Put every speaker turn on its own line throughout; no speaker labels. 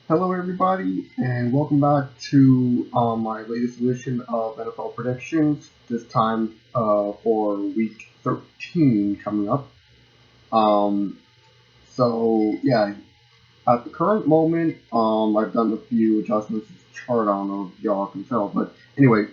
Hello, everybody, and welcome back to my latest edition of NFL predictions. This time for Week 13 coming up. Um, yeah, at the current moment, I've done a few adjustments to the chart. I don't know if y'all can tell, but anyway,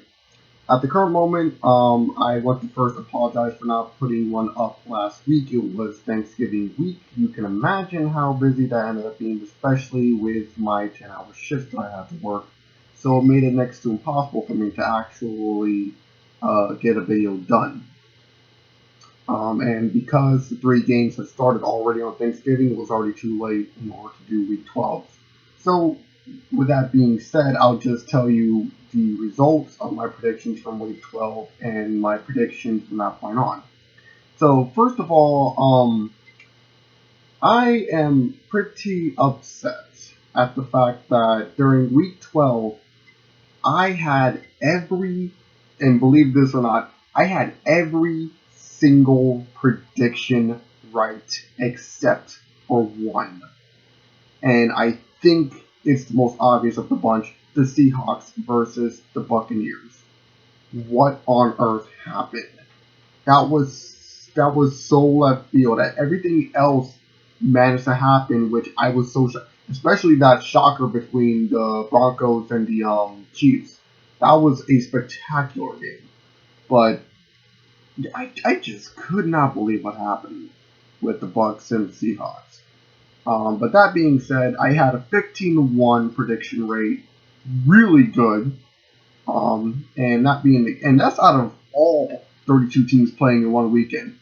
at the current moment, I want to first apologize for not putting one up last week. It was Thanksgiving week. You can imagine how busy that ended up being, especially with my 10-hour shifts that I had to work. So it made it next to impossible for me to actually get a video done. And because the three games had started already on Thanksgiving, it was already too late in order to do Week 12. So, with that being said, I'll just tell you the results of my predictions from Week 12 and my predictions from that point on. So, first of all, I am pretty upset at the fact that during Week 12, I had and believe this or not, I had every single prediction right except for one. And I think it's the most obvious of the bunch, the Seahawks versus the Buccaneers. What on earth happened? That was so left field. That everything else managed to happen, which I was so shocked. Especially that shocker between the Broncos and the Chiefs. That was a spectacular game. But I just could not believe what happened with the Bucks and the Seahawks. But that being said, I had a 15-1 prediction rate, really good. And that's out of all 32 teams playing in one weekend.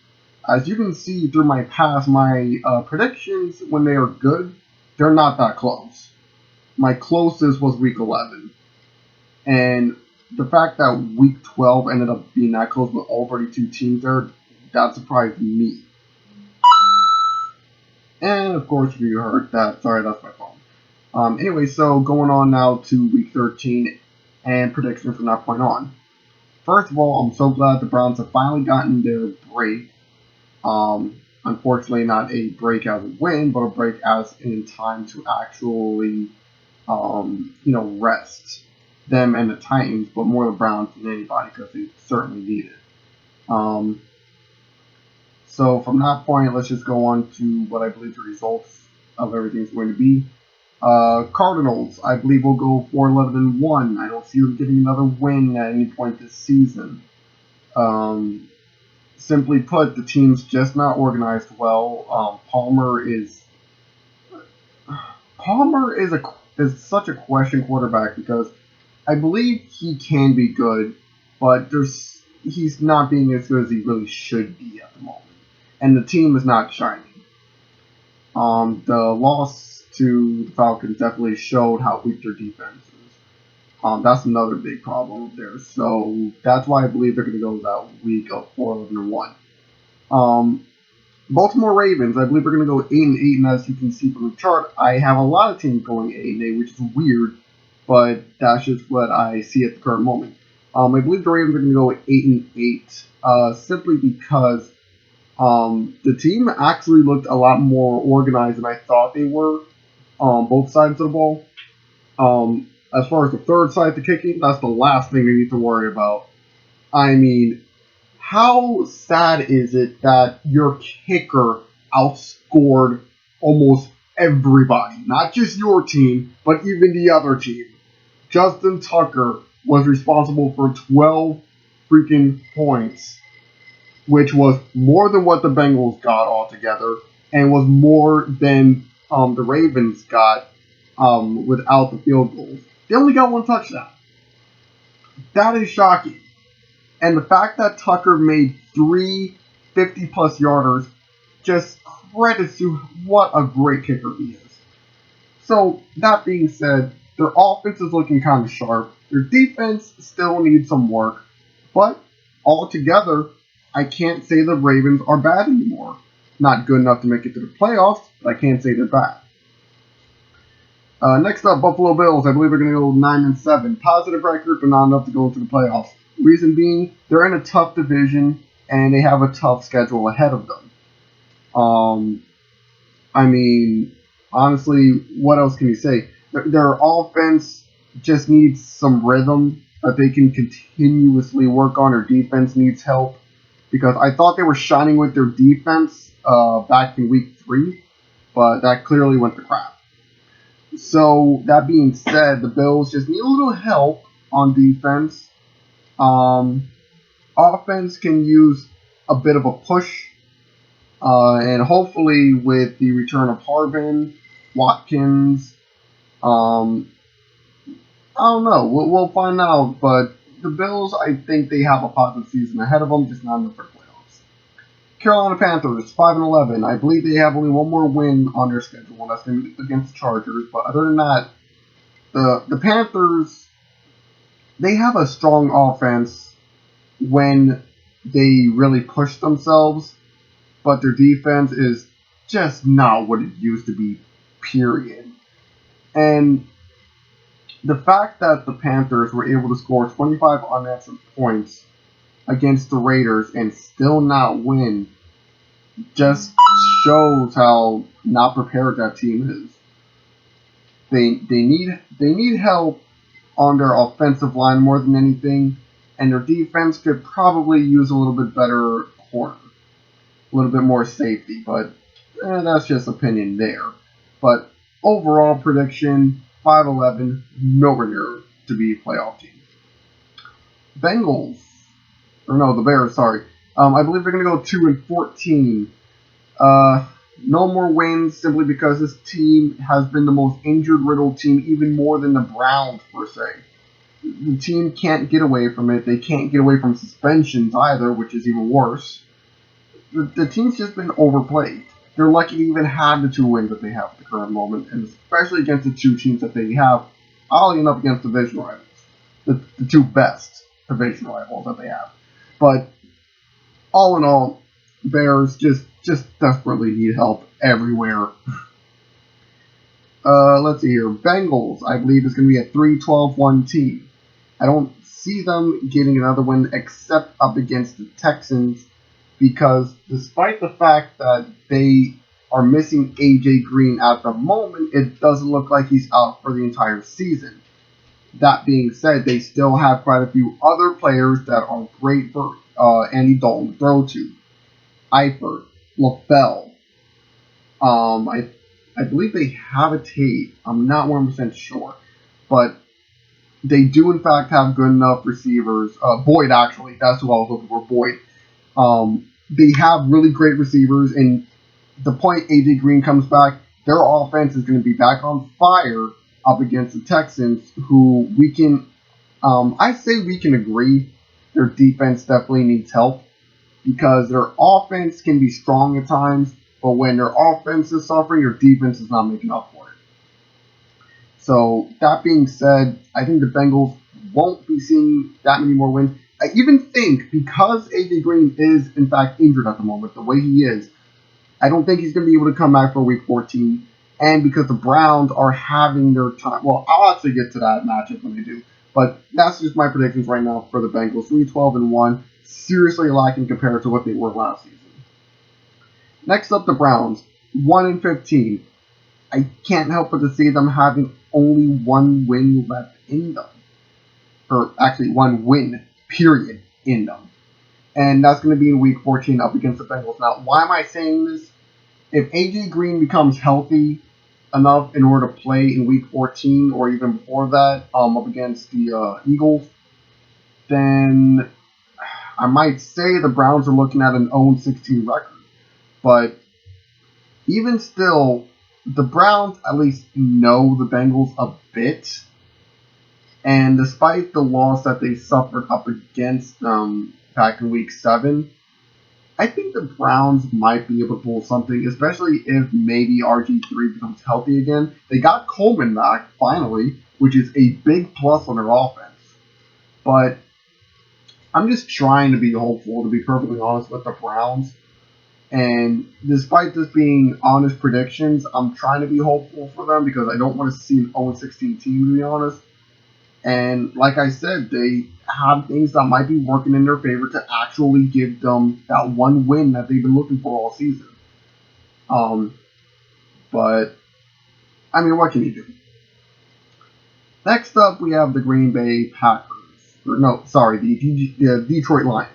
As you can see through my past, my predictions when they are good, they're not that close. My closest was week 11, and the fact that week 12 ended up being that close with all 32 teams there, that surprised me. And of course, if you heard that, sorry, that's my phone. Anyway, so going on now to week 13 and predictions from that point on. First of all, I'm so glad the Browns have finally gotten their break. Unfortunately, not a break as a win, but a break as in time to actually, rest them and the Titans, but more the Browns than anybody because they certainly need it. Um, so from that point, let's just go on to what I believe the results of everything's going to be. Cardinals, I believe, will go 4-11-1. I don't see them getting another win at any point this season. Simply put, the team's just not organized well. Palmer is such a question quarterback because I believe he can be good, but he's not being as good as he really should be at the moment, and the team is not shining. The loss to the Falcons definitely showed how weak their defense is. That's another big problem there. So that's why I believe they're going to go that week of 4-11-1. Baltimore Ravens, I believe we're going to go 8-8, and as you can see from the chart, I have a lot of teams going 8-8, which is weird, but that's just what I see at the current moment. I believe the Ravens are going to go 8-8, simply because the team actually looked a lot more organized than I thought they were on both sides of the ball. As far as the third side, the kicking, that's the last thing they need to worry about. I mean, how sad is it that your kicker outscored almost everybody? Not just your team, but even the other team. Justin Tucker was responsible for 12 freaking points, which was more than what the Bengals got altogether, and was more than the Ravens got without the field goals. They only got one touchdown. That is shocking. And the fact that Tucker made 3 50-plus yarders just credits to what a great kicker he is. So, that being said, their offense is looking kind of sharp. Their defense still needs some work. But, altogether, I can't say the Ravens are bad anymore. Not good enough to make it to the playoffs, but I can't say they're bad. Next up, Buffalo Bills. I believe they're going to go 9-7. Positive record, but not enough to go into the playoffs. Reason being, they're in a tough division, and they have a tough schedule ahead of them. I mean, honestly, what else can you say? Their offense just needs some rhythm that they can continuously work on. Their defense needs help because I thought they were shining with their defense back in week 3, but that clearly went to crap. So that being said, the Bills just need a little help on defense. Offense can use a bit of a push, and hopefully with the return of Harvin, Watkins, I don't know. We'll find out. But the Bills, I think they have a positive season ahead of them, just not enough for playoffs. Carolina Panthers, 5-11. I believe they have only one more win on their schedule, and that's going to be against the Chargers. But other than that, the Panthers, they have a strong offense when they really push themselves, but their defense is just not what it used to be, period. And the fact that the Panthers were able to score 25 unanswered points against the Raiders and still not win just shows how not prepared that team is. They need help on their offensive line more than anything, and their defense could probably use a little bit better corner, a little bit more safety, but that's just opinion there. But overall prediction, 5-11, nowhere near to be a playoff team. Bengals, or no, the Bears, sorry. I believe they're going to go 2-14. No more wins simply because this team has been the most injured-riddled team, even more than the Browns, per se. The team can't get away from it. They can't get away from suspensions either, which is even worse. The team's just been overplayed. They're lucky to even have the 2 wins that they have at the current moment, and especially against the 2 teams that they have, oddly enough, against division rivals. The 2 best division rivals that they have. But all in all, Bears just desperately need help everywhere. Let's see here. Bengals, I believe, is going to be a 3-12-1 team. I don't see them getting another win except up against the Texans, because despite the fact that they are missing A.J. Green at the moment, it doesn't look like he's out for the entire season. That being said, they still have quite a few other players that are great for Andy Dalton to throw to. Eifert, LaBelle. I believe they have a Tate. I'm not 100% sure. But they do, in fact, have good enough receivers. Boyd, actually. That's who I was looking for, Boyd. They have really great receivers, and the point A.J. Green comes back, their offense is going to be back on fire up against the Texans, who we can, I say we can agree, their defense definitely needs help, because their offense can be strong at times, but when their offense is suffering, their defense is not making up for it. So, that being said, I think the Bengals won't be seeing that many more wins. I even think, because A.J. Green is, in fact, injured at the moment, the way he is, I don't think he's going to be able to come back for Week 14. And because the Browns are having their time. Well, I'll actually get to that matchup when they do. But that's just my predictions right now for the Bengals. 3-12-1. Seriously lacking compared to what they were last season. Next up, the Browns. 1-15. I can't help but to see them having only 1 win left in them. Or actually, 1 win, period, in them. And that's going to be in Week 14 up against the Bengals. Now, why am I saying this? If A.J. Green becomes healthy enough in order to play in Week 14 or even before that up against the Eagles, then I might say the Browns are looking at an 0-16 record. But even still, the Browns at least know the Bengals a bit. And despite the loss that they suffered up against them back in Week 7, I think the Browns might be able to pull something, especially if maybe RG3 becomes healthy again. They got Coleman back, finally, which is a big plus on their offense. But I'm just trying to be hopeful, to be perfectly honest, with the Browns. And despite this being honest predictions, I'm trying to be hopeful for them because I don't want to see an 0-16 team, to be honest. And like I said, they have things that might be working in their favor to actually give them that 1 win that they've been looking for all season. But, I mean, what can you do? Next up, we have the Green Bay Packers. The Detroit Lions.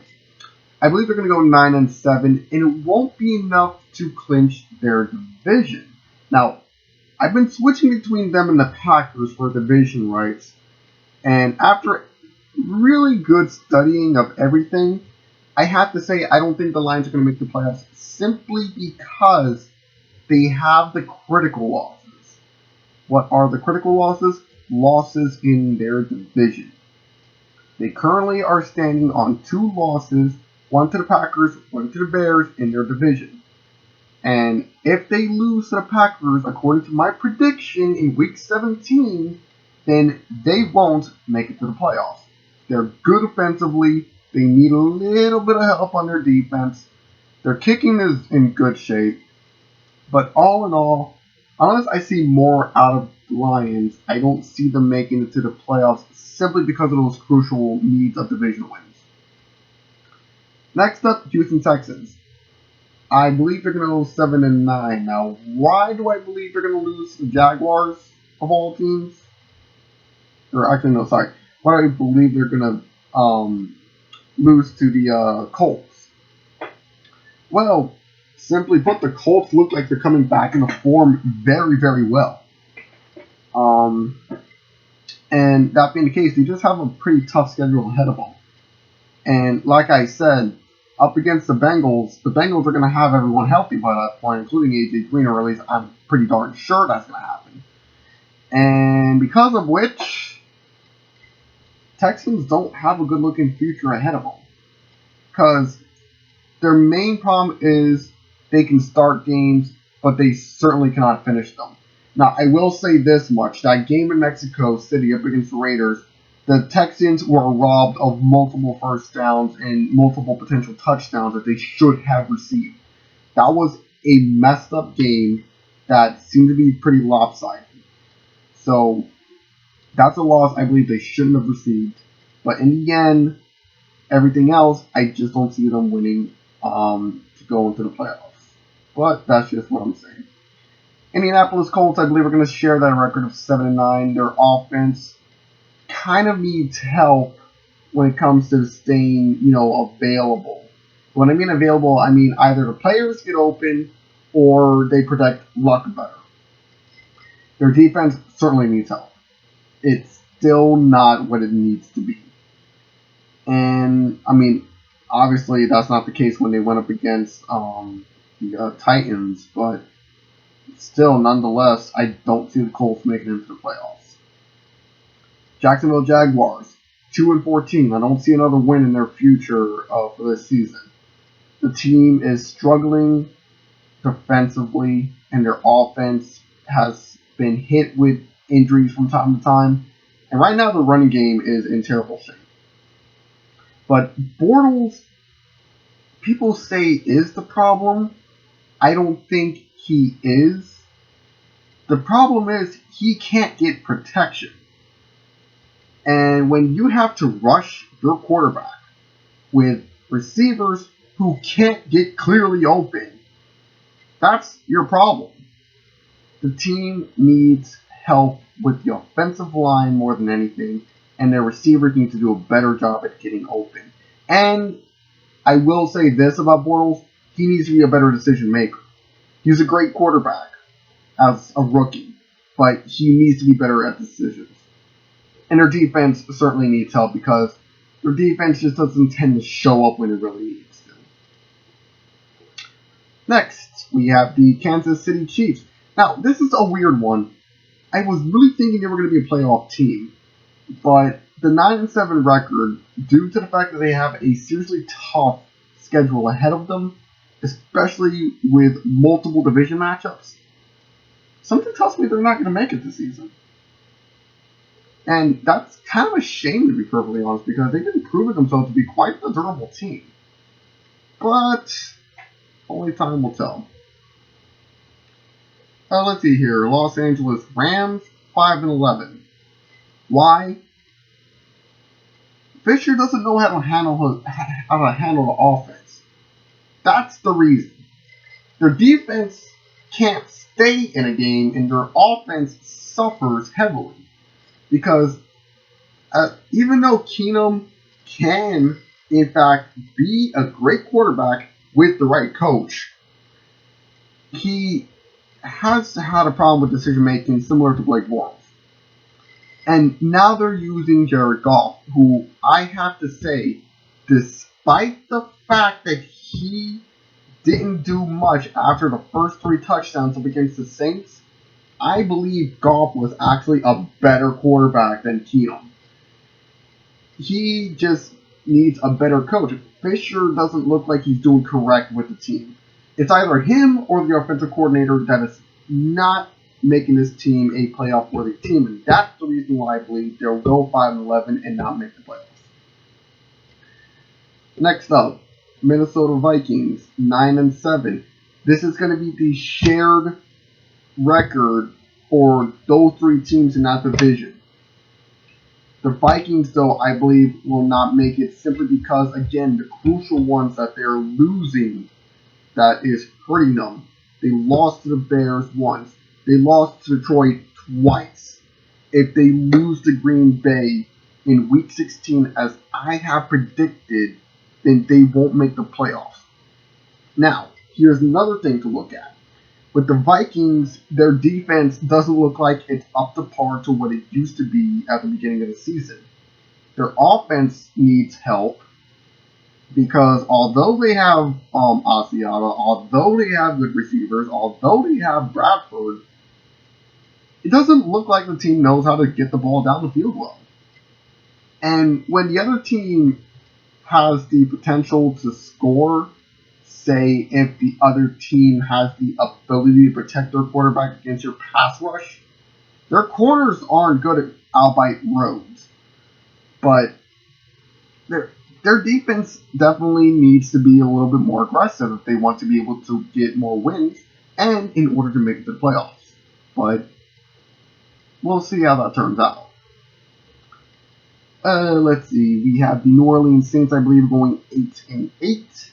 I believe they're going to go 9-7, and it won't be enough to clinch their division. Now, I've been switching between them and the Packers for division rights, and after really good studying of everything, I have to say I don't think the Lions are going to make the playoffs simply because they have the critical losses. What are the critical losses? Losses in their division. They currently are standing on 2 losses, one to the Packers, one to the Bears in their division. And if they lose to the Packers, according to my prediction in Week 17, then they won't make it to the playoffs. They're good offensively. They need a little bit of help on their defense. Their kicking is in good shape. But all in all, unless I see more out of the Lions, I don't see them making it to the playoffs simply because of those crucial needs of division wins. Next up, Houston Texans. I believe they're going to go 7-9. Now, why do I believe they're going to lose to the Jaguars of all teams? Or actually, no, sorry. Why do I believe they're going to lose to the Colts? Well, simply put, the Colts look like they're coming back into form very, very well. And that being the case, they just have a pretty tough schedule ahead of them. And like I said, up against the Bengals are going to have everyone healthy by that point, including AJ Green, or at least I'm pretty darn sure that's going to happen. And because of which, Texans don't have a good-looking future ahead of them. Because their main problem is they can start games, but they certainly cannot finish them. Now, I will say this much. That game in Mexico City up against the Raiders, the Texans were robbed of multiple first downs and multiple potential touchdowns that they should have received. That was a messed up game that seemed to be pretty lopsided. So, that's a loss I believe they shouldn't have received. But in the end, everything else, I just don't see them winning to go into the playoffs. But that's just what I'm saying. Indianapolis Colts, I believe, are going to share that record of 7-9. Their offense kind of needs help when it comes to staying, available. When I mean available, I mean either the players get open or they protect Luck better. Their defense certainly needs help. It's still not what it needs to be. And, obviously that's not the case when they went up against the Titans, but still, nonetheless, I don't see the Colts making it into the playoffs. Jacksonville Jaguars, 2-14. I don't see another win in their future for this season. The team is struggling defensively, and their offense has been hit with injuries from time to time. And right now, the running game is in terrible shape. But Bortles, people say, is the problem. I don't think he is. The problem is he can't get protection. And when you have to rush your quarterback with receivers who can't get clearly open, that's your problem. The team needs help with the offensive line more than anything, and their receivers need to do a better job at getting open. And I will say this about Bortles, he needs to be a better decision maker. He's a great quarterback as a rookie, but he needs to be better at decisions. And their defense certainly needs help because their defense just doesn't tend to show up when it really needs to. Next, we have the Kansas City Chiefs. Now, this is a weird one. I was really thinking they were going to be a playoff team, but the 9-7 record, due to the fact that they have a seriously tough schedule ahead of them, especially with multiple division matchups, something tells me they're not going to make it this season. And that's kind of a shame, to be perfectly honest, because they've been proving themselves to be quite a durable team. But only time will tell. Let's see here. Los Angeles Rams, 5-11. Why? Fisher doesn't know how to handle the offense. That's the reason. Their defense can't stay in a game, and their offense suffers heavily. because even though Keenum can, in fact, be a great quarterback with the right coach, he has had a problem with decision making similar to Blake Bortles. And now they're using Jared Goff, who I have to say, despite the fact that he didn't do much after the first 3 touchdowns up against the Saints, I believe Goff was actually a better quarterback than Keenum. He just needs a better coach. Fisher doesn't look like he's doing correct with the team. It's either him or the offensive coordinator that is not making this team a playoff-worthy team, and that's the reason why I believe they'll go 5-11 and not make the playoffs. Next up, Minnesota Vikings 9-7. This is going to be the shared record for those 3 teams in that division. The Vikings, though, I believe will not make it simply because, again, the crucial ones that they're losing that is hurting them. They lost to the Bears once. They lost to Detroit twice. If they lose to Green Bay in Week 16, as I have predicted, then they won't make the playoffs. Now, here's another thing to look at. With the Vikings, their defense doesn't look like it's up to par to what it used to be at the beginning of the season. Their offense needs help because although they have Asiata, although they have good receivers, although they have Bradford, it doesn't look like the team knows how to get the ball down the field well. And when the other team has the potential to score, say if the other team has the ability to protect their quarterback against your pass rush, their corners aren't good at outright roads. But their defense definitely needs to be a little bit more aggressive if they want to be able to get more wins and in order to make it to the playoffs. But we'll see how that turns out. Let's see. We have the New Orleans Saints, I believe, going 8-8.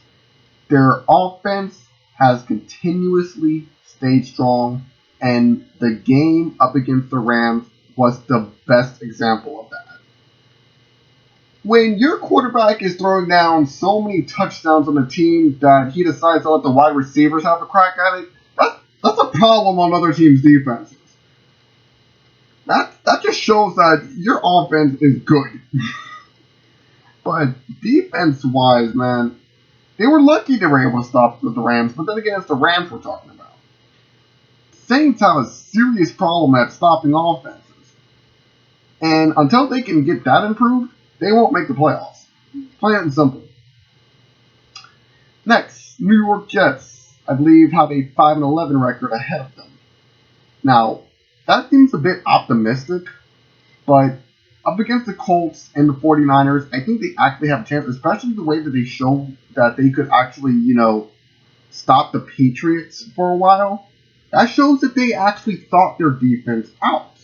Their offense has continuously stayed strong, and the game up against the Rams was the best example of that. When your quarterback is throwing down so many touchdowns on the team that he decides to let the wide receivers have a crack at it, that's a problem on other teams' defenses. That just shows that your offense is good. But defense-wise, man, they were lucky they were able to stop the Rams, but then again, it's the Rams we're talking about. Saints have a serious problem at stopping offenses. And until they can get that improved, they won't make the playoffs. Plain and simple. Next, New York Jets, I believe, have a 5-11 record ahead of them. Now, that seems a bit optimistic, but up against the Colts and the 49ers, I think they actually have a chance, especially the way that they show that they could actually, stop the Patriots for a while. That shows that they actually thought their defense out.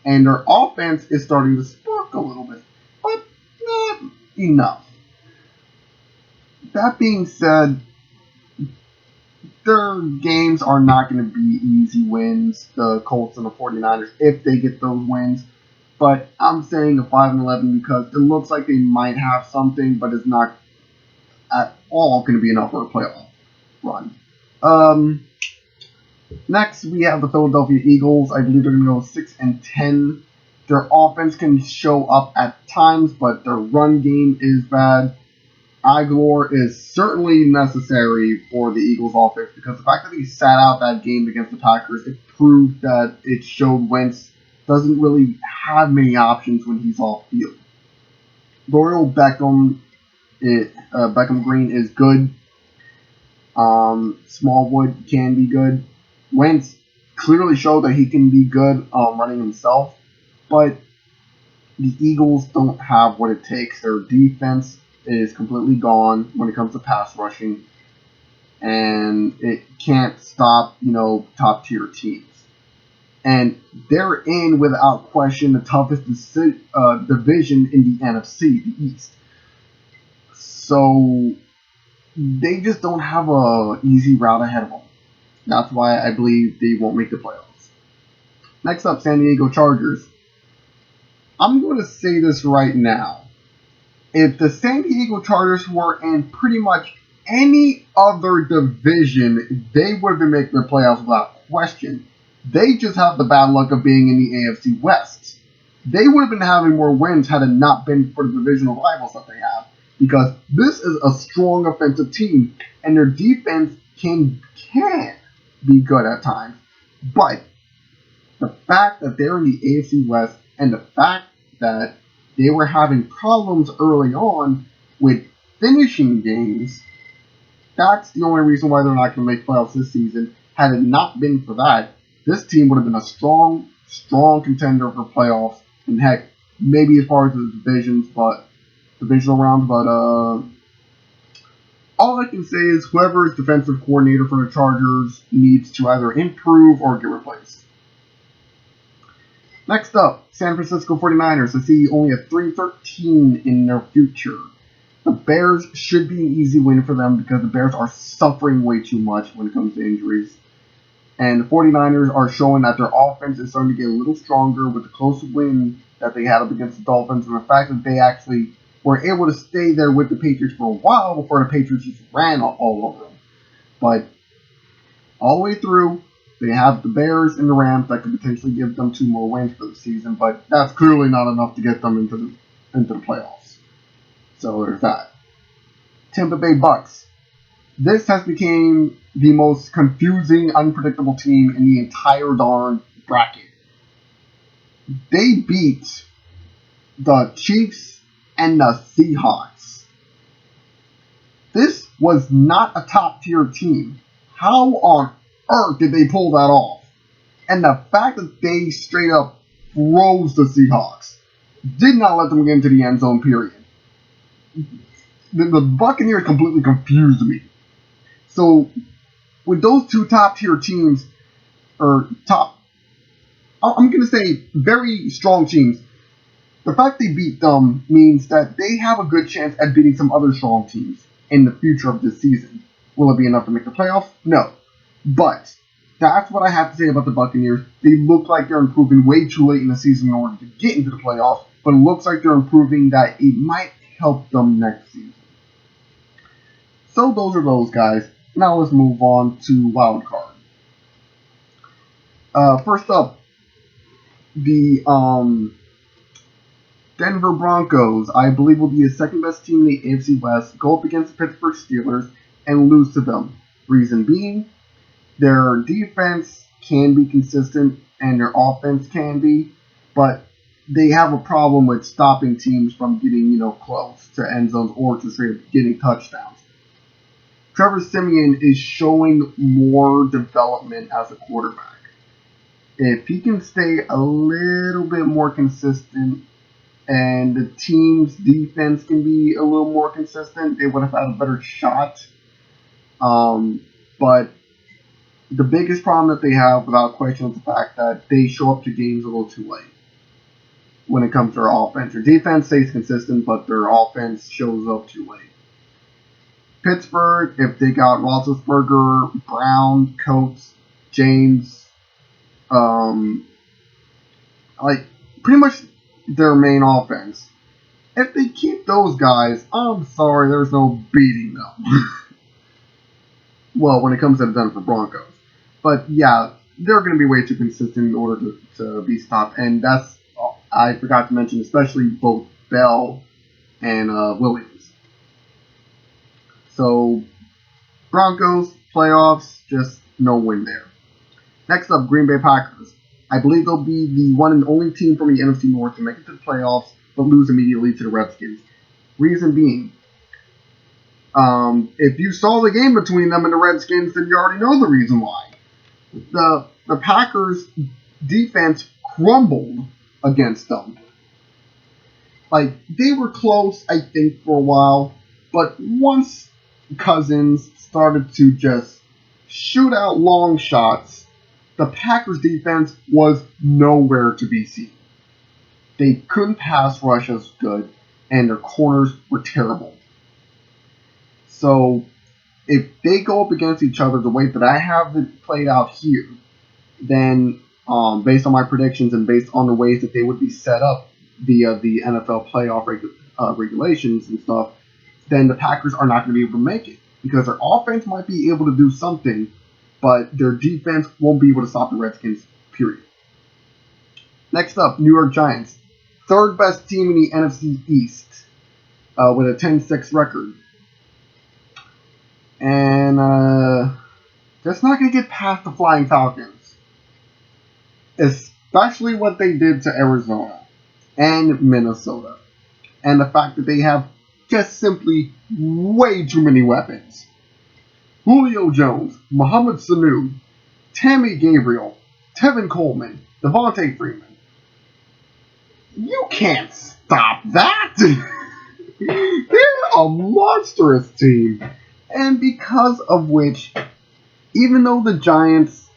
And their offense is starting to spark a little bit, but not enough. That being said, their games are not going to be easy wins, the Colts and the 49ers, if they get those wins. But I'm saying a 5-11 because it looks like they might have something, but it's not at all going to be enough for a playoff run. Next, we have the Philadelphia Eagles. I believe they're going to go 6-10. Their offense can show up at times, but their run game is bad. Aguilar is certainly necessary for the Eagles offense because the fact that he sat out that game against the Packers, it proved that it showed Wentz doesn't really have many options when he's off field. Dorial Beckham Green is good. Smallwood can be good. Wentz clearly showed that he can be good running himself, but the Eagles don't have what it takes. Their defense is completely gone when it comes to pass rushing, and it can't stop, top tier teams. And they're in, without question, the toughest division in the NFC, the East. So they just don't have an easy route ahead of them. That's why I believe they won't make the playoffs. Next up, San Diego Chargers. I'm going to say this right now. If the San Diego Chargers were in pretty much any other division, they would have been making the playoffs without question. They just have the bad luck of being in the AFC West. They would have been having more wins had it not been for the divisional rivals that they have. Because this is a strong offensive team, and their defense can be good at times. But the fact that they're in the AFC West and the fact that they were having problems early on with finishing games, that's the only reason why they're not going to make playoffs this season. Had it not been for that, this team would have been a strong contender for playoffs, and heck, maybe as far as the divisional round. But all I can say is whoever is defensive coordinator for the Chargers needs to either improve or get replaced. Next up, San Francisco 49ers. I see only a 3-13 in their future. The Bears should be an easy win for them because the Bears are suffering way too much when it comes to injuries. And the 49ers are showing that their offense is starting to get a little stronger with the close win that they had up against the Dolphins, and the fact that they actually were able to stay there with the Patriots for a while before the Patriots just ran all over them. But all the way through, they have the Bears and the Rams that could potentially give them 2 more wins for the season, but that's clearly not enough to get them into the playoffs. So there's that. Tampa Bay Bucks. This has become the most confusing, unpredictable team in the entire darn bracket. They beat the Chiefs and the Seahawks. This was not a top-tier team. How on earth did they pull that off? And the fact that they straight up froze the Seahawks, did not let them get into the end zone, period. The Buccaneers completely confused me. So, with those 2 top-tier teams, I'm going to say very strong teams, the fact they beat them means that they have a good chance at beating some other strong teams in the future of this season. Will it be enough to make the playoffs? No. But that's what I have to say about the Buccaneers. They look like they're improving way too late in the season in order to get into the playoffs, but it looks like they're improving that it might help them next season. So those are those guys. Now let's move on to Wild Card. First up, the Denver Broncos, I believe, will be the second best team in the AFC West, go up against the Pittsburgh Steelers and lose to them. Reason being, their defense can be consistent and their offense can be, but they have a problem with stopping teams from getting, close to end zones or just getting touchdowns. Trevor Siemian is showing more development as a quarterback. If he can stay a little bit more consistent and the team's defense can be a little more consistent, they would have had a better shot. But the biggest problem that they have, without question, is the fact that they show up to games a little too late when it comes to their offense. Their defense stays consistent, but their offense shows up too late. Pittsburgh, if they got Roethlisberger, Brown, Coates, James, pretty much their main offense. If they keep those guys, I'm sorry, there's no beating them. Well, when it comes to the Denver Broncos. But yeah, they're going to be way too consistent in order to be stopped. And that's, I forgot to mention, especially both Bell and Williams. So, Broncos, playoffs, just no win there. Next up, Green Bay Packers. I believe they'll be the one and only team from the NFC North to make it to the playoffs, but lose immediately to the Redskins. Reason being, if you saw the game between them and the Redskins, then you already know the reason why. The Packers' defense crumbled against them. They were close, I think, for a while, but once Cousins started to just shoot out long shots, the Packers' defense was nowhere to be seen. They couldn't pass rush as good, and their corners were terrible. So, if they go up against each other the way that I have it played out here, then based on my predictions and based on the ways that they would be set up, via the NFL playoff regulations and stuff, then the Packers are not going to be able to make it because their offense might be able to do something, but their defense won't be able to stop the Redskins, period. Next up, New York Giants. Third best team in the NFC East with a 10-6 record. And that's not going to get past the Flying Falcons. Especially what they did to Arizona and Minnesota. And the fact that they have just simply way too many weapons. Julio Jones, Mohamed Sanu, Tammy Gabriel, Tevin Coleman, Devontae Freeman. You can't stop that! They're a monstrous team. And because of which, even though the Giants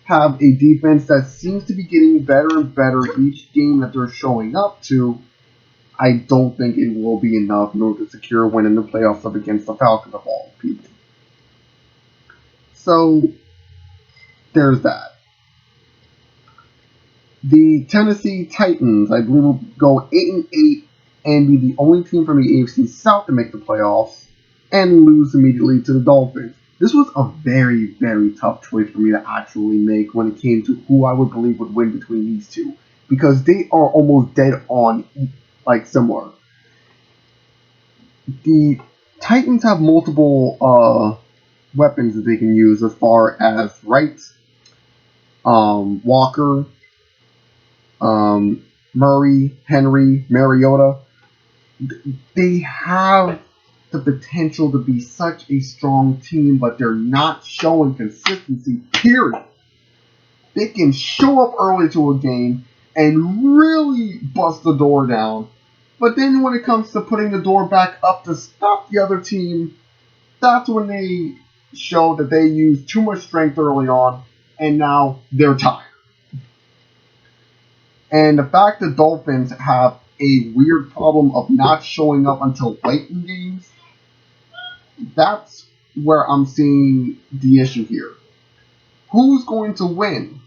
have a defense that seems to be getting better and better each game that they're showing up to, I don't think it will be enough in order to secure a win in the playoffs up against the Falcons of all people. So, there's that. The Tennessee Titans, I believe, will go 8-8 and be the only team from the AFC South to make the playoffs and lose immediately to the Dolphins. This was a very, very tough choice for me to actually make when it came to who I would believe would win between these two, because they are almost dead on, like, similar. The Titans have multiple weapons that they can use as far as Wright, Walker, Murray, Henry, Mariota. They have the potential to be such a strong team, but they're not showing consistency, period. They can show up early to a game and really bust the door down, but then when it comes to putting the door back up to stop the other team, that's when they show that they used too much strength early on, and now they're tired. And the fact that Dolphins have a weird problem of not showing up until late in games, that's where I'm seeing the issue here. Who's going to win?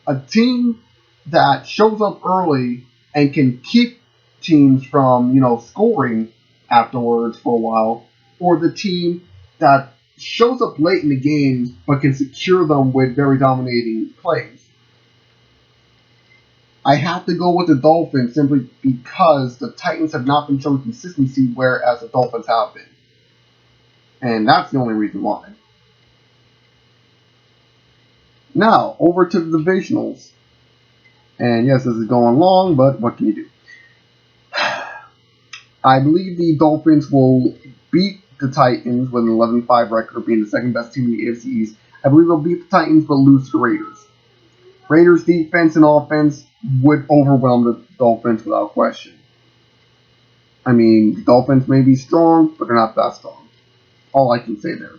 A team that shows up early and can keep teams from, scoring afterwards for a while, or the team that shows up late in the games but can secure them with very dominating plays? I have to go with the Dolphins simply because the Titans have not been showing consistency, whereas the Dolphins have been. And that's the only reason why. Now, over to the divisionals. And yes, this is going long, but what can you do? I believe the Dolphins will beat the Titans with an 11-5 record, being the second best team in the AFC East. I believe they'll beat the Titans, but lose to the Raiders. Raiders' defense and offense would overwhelm the Dolphins without question. I mean, the Dolphins may be strong, but they're not that strong. All I can say there.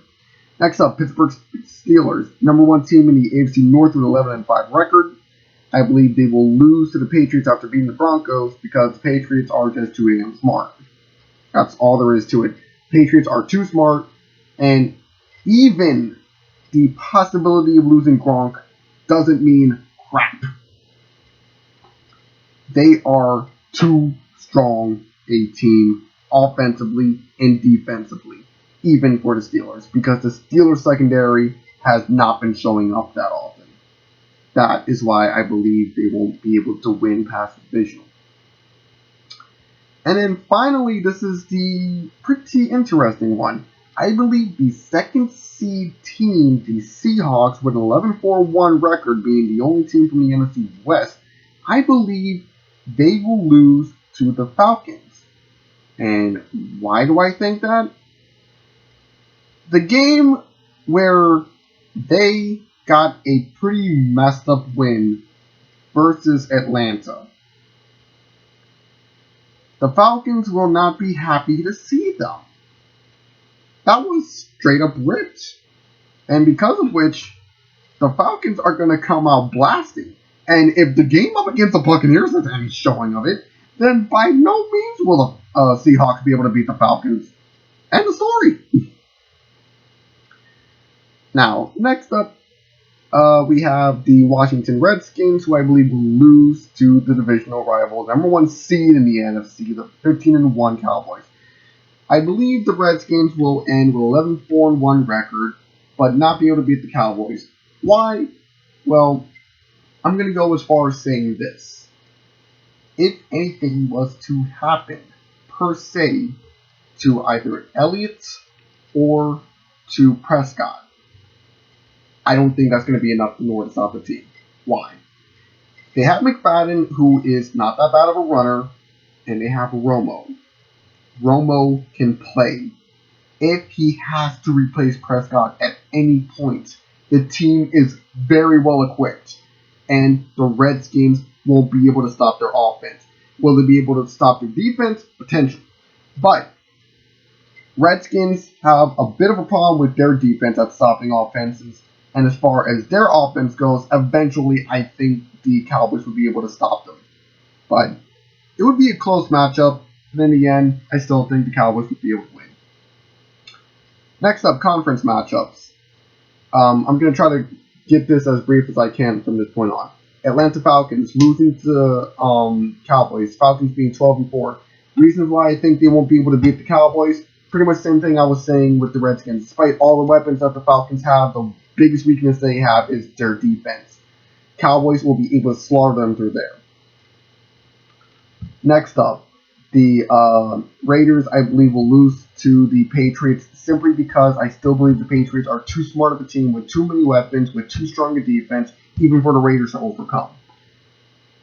Next up, Pittsburgh Steelers, number one team in the AFC North with an 11-5 record. I believe they will lose to the Patriots after beating the Broncos because the Patriots are just too damn smart. That's all there is to it. Patriots are too smart, and even the possibility of losing Gronk doesn't mean crap. They are too strong a team offensively and defensively, even for the Steelers, because the Steelers secondary has not been showing up that often. That is why I believe they won't be able to win past the divisional. And then finally, this is the pretty interesting one. I believe the second seed team, the Seahawks, with an 11-4-1 record, being the only team from the NFC West, I believe they will lose to the Falcons. And why do I think that? The game where they got a pretty messed up win versus Atlanta, the Falcons will not be happy to see them. That was straight up ripped. And because of which, the Falcons are going to come out blasting. And if the game up against the Buccaneers is any showing of it, then by no means will the Seahawks be able to beat the Falcons. End of story. Now, next up, We have the Washington Redskins, who I believe will lose to the divisional rival, number 1 seed in the NFC, the 15-1 Cowboys. I believe the Redskins will end with 11-4-1 record, but not be able to beat the Cowboys. Why? Well, I'm going to go as far as saying this. If anything was to happen, per se, to either Elliott or to Prescott, I don't think that's going to be enough in order to stop the team. Why? They have McFadden, who is not that bad of a runner, and they have Romo. Romo can play. If he has to replace Prescott at any point, the team is very well equipped, and the Redskins won't be able to stop their offense. Will they be able to stop their defense? Potentially. But Redskins have a bit of a problem with their defense at stopping offenses. And as far as their offense goes, eventually I think the Cowboys would be able to stop them. But it would be a close matchup. And in the end, I still think the Cowboys would be able to win. Next up, conference matchups. I'm going to try to get this as brief as I can from this point on. Atlanta Falcons losing to Cowboys. Falcons being 12-4. Reasons why I think they won't be able to beat the Cowboys. Pretty much the same thing I was saying with the Redskins. Despite all the weapons that the Falcons have, the biggest weakness they have is their defense. Cowboys will be able to slaughter them through there. Next up, the Raiders, I believe, will lose to the Patriots simply because I still believe the Patriots are too smart of a team with too many weapons, with too strong a defense, even for the Raiders to overcome.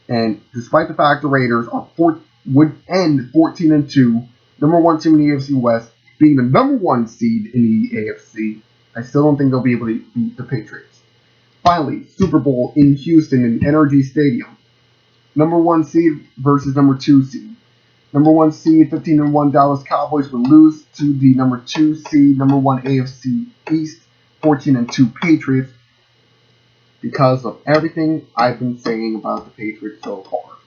And despite the fact the Raiders would end 14-2, number 1 team in the AFC West, being the number 1 seed in the AFC, I still don't think they'll be able to beat the Patriots. Finally, Super Bowl in Houston in NRG Stadium. Number 1 seed versus number 2 seed. Number 1 seed, 15-1 Dallas Cowboys would lose to the number 2 seed, number 1 AFC East, 14-2 Patriots, because of everything I've been saying about the Patriots so far.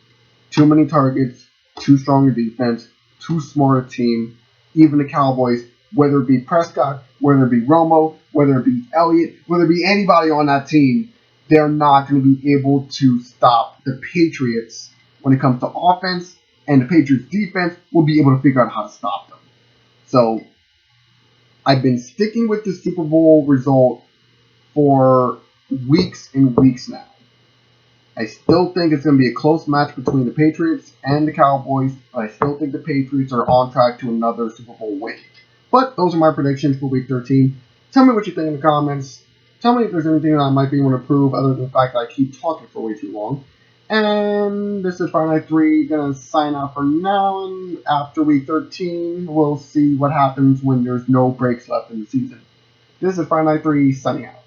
Too many targets, too strong a defense, too smart a team. Even the Cowboys, whether it be Prescott, whether it be Romo, whether it be Elliott, whether it be anybody on that team, they're not going to be able to stop the Patriots when it comes to offense, and the Patriots defense will be able to figure out how to stop them. So, I've been sticking with the Super Bowl result for weeks and weeks now. I still think it's going to be a close match between the Patriots and the Cowboys, but I still think the Patriots are on track to another Super Bowl win. But those are my predictions for Week 13. Tell me what you think in the comments. Tell me if there's anything that I might be able to improve other than the fact that I keep talking for way too long. And this is Fireknight 3, going to sign out for now, and after Week 13, we'll see what happens when there's no breaks left in the season. This is Fireknight 3, signing out.